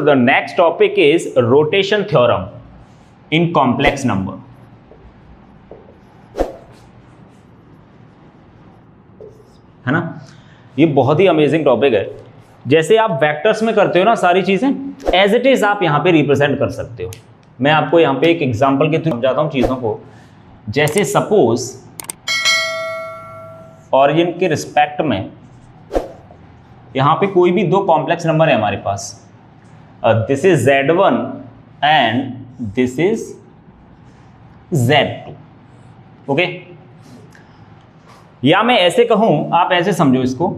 The next topic is rotation theorem in complex number. है ना, ये बहुत ही अमेजिंग टॉपिक है। जैसे आप वेक्टर्स में करते हो ना सारी चीजें, एज इट इज आप यहां पे रिप्रेजेंट कर सकते हो। मैं आपको यहां पे एक एग्जांपल के थ्रू समझाता हूं चीजों को। जैसे सपोज ऑरिजिन के रिस्पेक्ट में यहां पे कोई भी दो कॉम्प्लेक्स नंबर है हमारे पास, this is Z1 and this is Z2। Okay, या मैं ऐसे कहूं, आप ऐसे समझो इसको,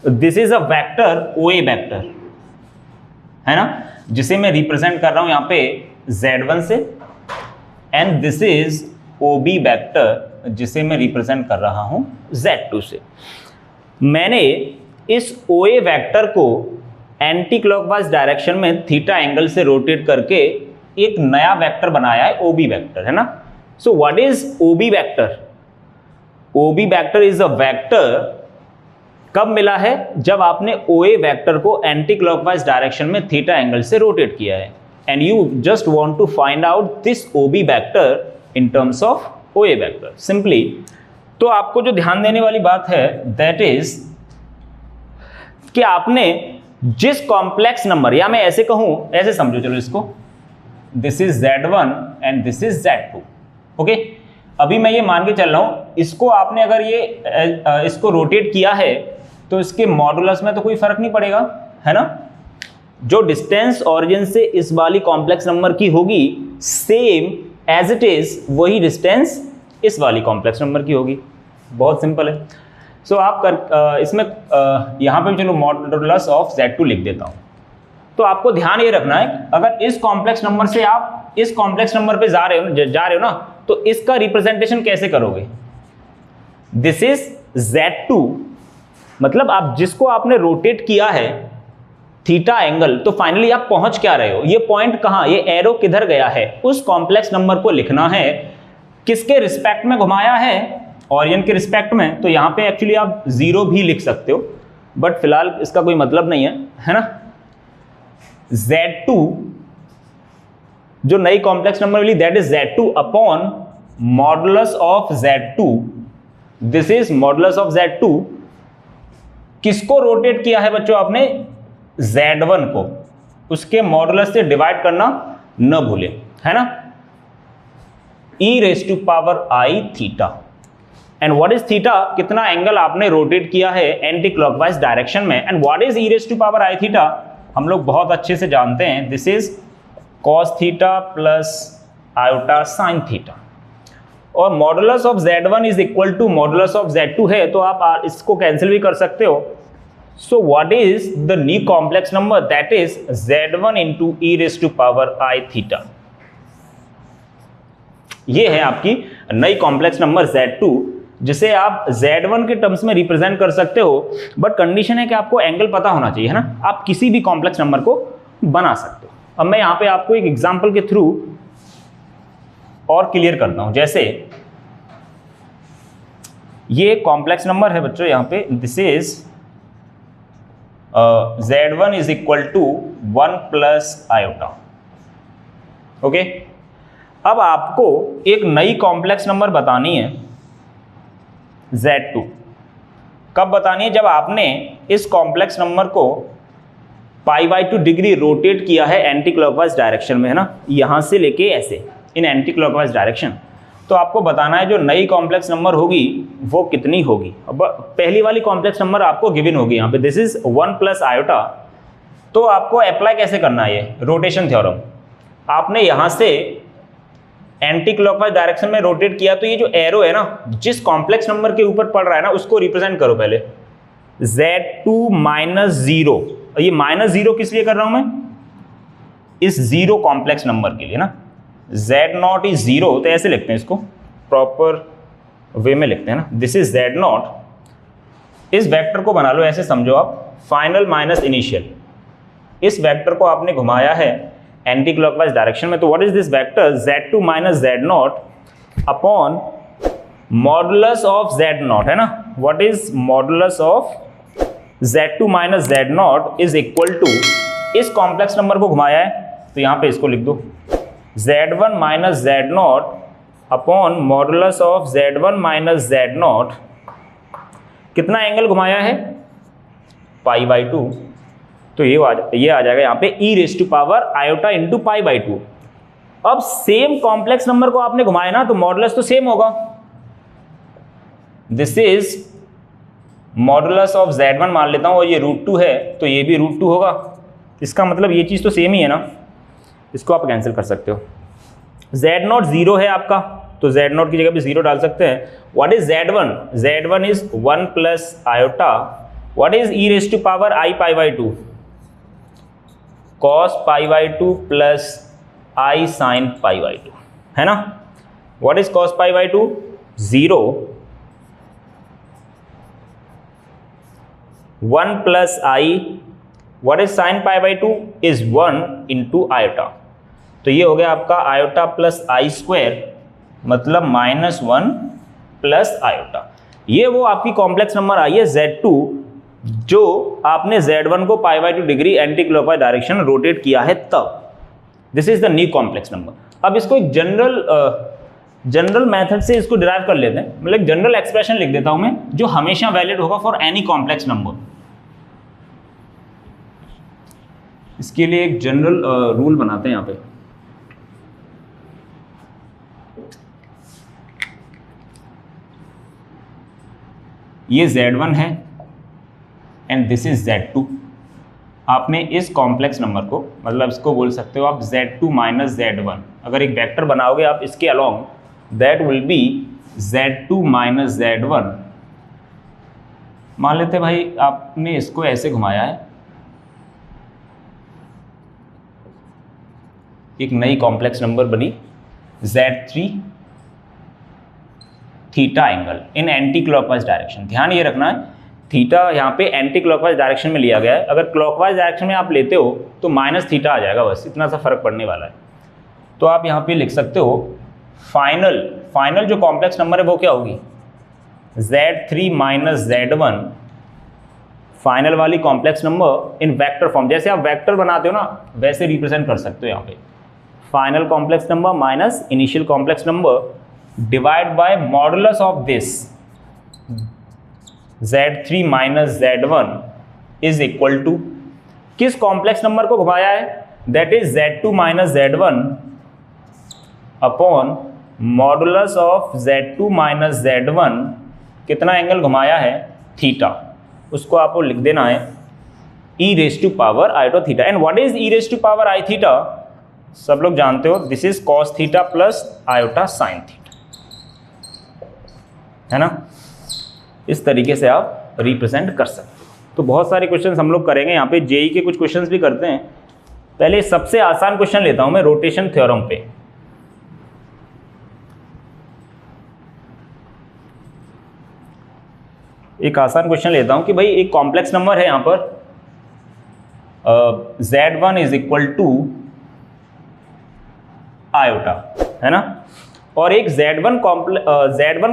this is a vector OA vector, है ना, जिसे मैं रिप्रेजेंट कर रहा हूं यहां पे Z1 से, and this is OB vector जिसे मैं रिप्रेजेंट कर रहा हूं Z2 से। मैंने इस OA वेक्टर को एंटी क्लॉकवाइज डायरेक्शन में थीटा एंगल से रोटेट करके एक नया वेक्टर बनाया है, OB वेक्टर, है ना। So what is OB vector? OB vector is a vector कब मिला है? जब आपने OA वेक्टर को एंटी क्लॉकवाइज डायरेक्शन में थीटा एंगल से रोटेट किया है, and you just want to find out this OB vector in terms of OA vector simply. तो आपको जो ध्यान देने वाली बात है दैट इज कि आपने जिस कॉम्प्लेक्स नंबर, या मैं ऐसे कहूं, ऐसे समझो, चलो इसको, this is Z1 and this is Z2। Okay, अभी मैं ये मान के चल रहा हूं, इसको आपने अगर ये इसको रोटेट किया है तो इसके मॉडुलस में तो कोई फर्क नहीं पड़ेगा, है ना। जो डिस्टेंस ऑरिजिन से इस वाली कॉम्प्लेक्स नंबर की होगी, सेम एज इट इज वही डिस्टेंस इस वाली कॉम्प्लेक्स नंबर की होगी। बहुत सिंपल है। सो आप इसमें यहाँ पे चलो मॉडुलस ऑफ Z2 लिख देता हूँ। तो आपको ध्यान ये रखना है, अगर इस कॉम्प्लेक्स नंबर से आप इस कॉम्प्लेक्स नंबर पे जा रहे हो ना, तो इसका रिप्रेजेंटेशन कैसे करोगे? दिस इज Z2, मतलब आप जिसको आपने रोटेट किया है थीटा एंगल, तो फाइनली आप पहुंच क्या रहे हो? ये पॉइंट कहां, ये एरो किधर गया है, उस कॉम्प्लेक्स नंबर को लिखना है। किसके रिस्पेक्ट में घुमाया है? ऑरिजिन के रिस्पेक्ट में। तो यहां पे एक्चुअली आप 0 भी लिख सकते हो, बट फिलहाल इसका कोई मतलब नहीं है ना। Z2 जो नई कॉम्प्लेक्स नंबर मिली, that is Z2 upon modulus of Z2। This is modulus of Z2। किसको रोटेट किया है बच्चों आपने? Z1 को। उसके मॉडुलस से डिवाइड करना न भूले, है ना। e⁻⁻I theta. And what is theta? कितना एंगल आपने रोटेट किया है एंटी क्लॉकवाइज डायरेक्शन में। And what is e⁻⁻I theta? हम लोग बहुत अच्छे से जानते हैं, this is cos theta plus iota sine theta. और modulus of Z1 is equal to modulus of Z2 है, तो आप इसको कैंसिल भी कर सकते हो। सो what is the new complex number? That is Z1 into e⁻⁻I theta. ये है आपकी नई कॉम्प्लेक्स नंबर Z2, जिसे आप Z1 के टर्म्स में रिप्रेजेंट कर सकते हो, बट कंडीशन है कि आपको एंगल पता होना चाहिए, है ना। आप किसी भी कॉम्प्लेक्स नंबर को बना सकते हो। अब मैं यहां पे आपको एक एग्जांपल के थ्रू और क्लियर करता हूं। जैसे ये कॉम्प्लेक्स नंबर है बच्चों, यहां पे this is Z1 is equal to 1 plus iota. Okay, अब आपको एक नई कॉम्प्लेक्स नंबर बतानी है Z2। कब बतानी है? जब आपने इस कॉम्प्लेक्स नंबर को π/2 डिग्री रोटेट किया है एंटी क्लॉकवाइज डायरेक्शन में, है ना, यहां से लेके ऐसे इन एंटी क्लॉकवाइज डायरेक्शन। तो आपको बताना है जो नई कॉम्प्लेक्स नंबर होगी वो कितनी होगी। अब पहली वाली कॉम्प्लेक्स नंबर आपको गिवन होगी यहां पे, दिस इज 1 प्लस आयोटा। तो आपको अप्लाई कैसे करना है? ये रोटेशन थ्योरम आपने यहां से एंटी क्लॉकवाइज डायरेक्शन में रोटेट किया, तो ये जो एरो है ना, जिस कॉम्प्लेक्स नंबर के ऊपर पड़ रहा है ना, उसको रिप्रेजेंट करो पहले Z2 माइनस 0। ये -0 किस लिए कर रहा हूं मैं? इस 0 कॉम्प्लेक्स नंबर के लिए ना। Z0 इज 0, तो ऐसे लिखते हैं इसको, प्रॉपर वे में लिखते हैं ना, दिस इज Z0। इस वेक्टर को बना लो, ऐसे समझो आप, फाइनल माइनस इनिशियल। इस वेक्टर को आपने घुमाया है एंटी क्लॉकवाइज डायरेक्शन में, तो what is this vector? Z2 minus Z0 upon modulus of Z0, है ना। What is modulus of Z2 minus Z0 is equal to, इस कॉम्प्लेक्स नंबर को घुमाया है तो यहां पे इसको लिख दो Z1 minus Z0 upon modulus of Z1 minus Z0, कितना एंगल घुमाया है, π/2, तो ये आ जाएगा यहाँ पे e raise to power iota into π/2। अब सेम कॉम्प्लेक्स नंबर को आपने घुमाया ना तो मॉडुलस तो सेम होगा, this is modulus of Z1 मान लेता हूं और ये √2 है तो ये भी √2 होगा, इसका मतलब ये चीज़ तो सेम ही है ना, इसको आप कैंसिल कर सकते हो। Z0 0 है आपका तो Z0 की जगह पे 0 डाल सकते हैं। What is Z1? Z1 is 1 plus iota, what is e raise to power i π/2, cos π/2 plus i sin π/2, है ना। What is cos π/2? 0, 1 plus i, what is sin π/2 is 1 into iota, तो ये हो गया आपका आयोटा प्लस आई square, मतलब -1 plus iota. ये वो आपकी कॉम्प्लेक्स नंबर आई है Z2 जो आपने Z1 को π/2 degree anti clockwise direction rotate किया है तब, this is the new complex number. अब इसको एक जनरल मेथड से इसको डिराइव कर लेते हैं, मतलब जनरल एक्सप्रेशन लिख देता हूं मैं जो हमेशा वैलिड होगा फॉर एनी कॉम्प्लेक्स नंबर। इसके लिए एक जनरल रूल बनाते हैं यहां पे, ये Z1 है एंड दिस इज Z2। आपने इस कॉम्प्लेक्स नंबर को, मतलब इसको बोल सकते हो आप Z2 माइनस Z1, अगर एक वेक्टर बनाओगे आप इसके along, that will be Z2 minus Z1। मान लेते भाई आपने इसको ऐसे घुमाया है, एक नई कॉम्प्लेक्स नंबर बनी Z3 theta angle in anti clockwise direction. ध्यान ये रखना है थीटा यहाँ पे एंटी क्लॉकवाइज डायरेक्शन में लिया गया है, अगर क्लॉकवाइज डायरेक्शन में आप लेते हो तो -θ आ जाएगा, बस इतना सा फर्क पड़ने वाला है। तो आप यहाँ पे लिख सकते हो फाइनल जो कॉम्प्लेक्स नंबर है वो क्या होगी, Z3 माइनस Z1, फाइनल वाली complex number in vector form, जैसे आप वेक्टर बनाते हो ना वैसे रिप्रेजेंट कर सकते हो यहाँ पे, final complex number minus initial complex number divide by modulus of this Z3 minus Z1 is equal to, किस कॉम्प्लेक्स नंबर को घुमाया है, that is Z2 minus Z1 upon modulus of Z2 minus Z1, कितना angle घुमाया है, theta, उसको आपको लिख देना है e raise to power iota theta. And what is e raise to power i theta, सब लोग जानते हो, this is cos theta plus iota sine theta, है ना। इस तरीके से आप रिप्रेजेंट कर सकते हो। तो बहुत सारे क्वेश्चंस हम लोग करेंगे यहाँ पे, जेई के कुछ क्वेश्चंस भी करते हैं। पहले सबसे आसान क्वेश्चन लेता हूं मैं रोटेशन थ्योरम पे। एक आसान क्वेश्चन लेता हूं कि भाई एक कॉम्प्लेक्स नंबर है यहाँ पर Z1 is equal to iota, है ना, और एक Z1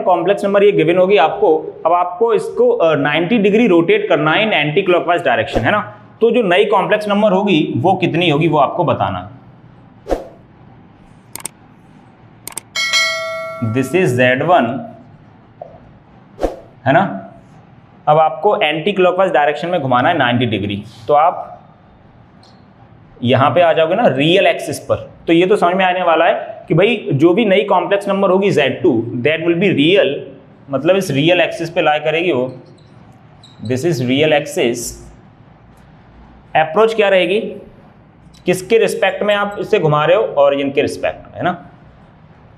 कॉम्प्लेक्स नंबर ये गिवन होगी आपको। अब आपको इसको 90 डिग्री रोटेट करना है इन एंटी क्लॉकवाइज डायरेक्शन, है ना। तो जो नई कॉम्प्लेक्स नंबर होगी वो कितनी होगी वो आपको बताना। दिस इज Z1, है ना। अब आपको एंटी क्लॉकवाइज डायरेक्शन में घुमाना है 90 डिग्री, तो आप यहां पे आ जाओगे ना रियल एक्सिस पर। तो ये तो समझ में आने वाला है कि भाई जो भी नई कॉम्प्लेक्स नंबर होगी Z2 that will be real, मतलब इस रियल एक्सिस पे लाई करेगी वो, this is real axis. Approach क्या रहेगी, किसके रिस्पेक्ट में आप इसे घुमा रहे हो, और इनके रिस्पेक्ट में, है ना।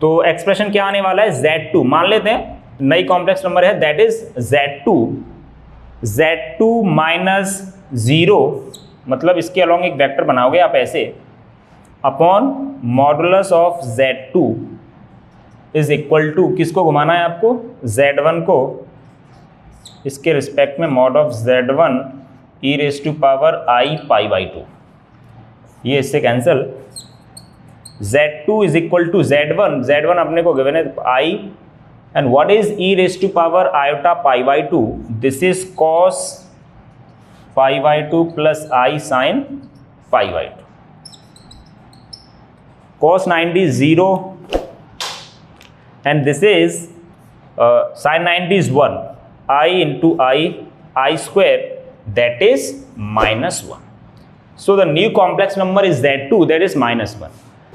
तो एक्सप्रेशन क्या आने वाला है, Z2 मान लेते हैं नई कॉम्प्लेक्स नंबर है, दैट इज Z2 माइनस 0, मतलब इसके अलोंग एक वेक्टर बनाओगे आप ऐसे, upon modulus of Z2 is equal to, किसको घुमाना है आपको, Z1 को, इसके रिस्पेक्ट में mod of Z1 e raise to power i π/2, ये इससे cancel. Z2 is equal to Z1 अपने को गिवन है i, and what is e raise to power iota π/2, this is cos 5/2 plus i sine 5/2. Cos 90 is 0 and this is sin 90 is 1. I into I square, that is -1. So the new complex number is Z2, that is -1.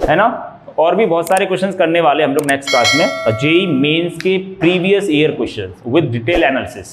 है ना. और भी बहुत सारे questions करने वाले हम लोग नेक्स्ट क्लास में, जेईई मेंस के previous year questions with detail analysis.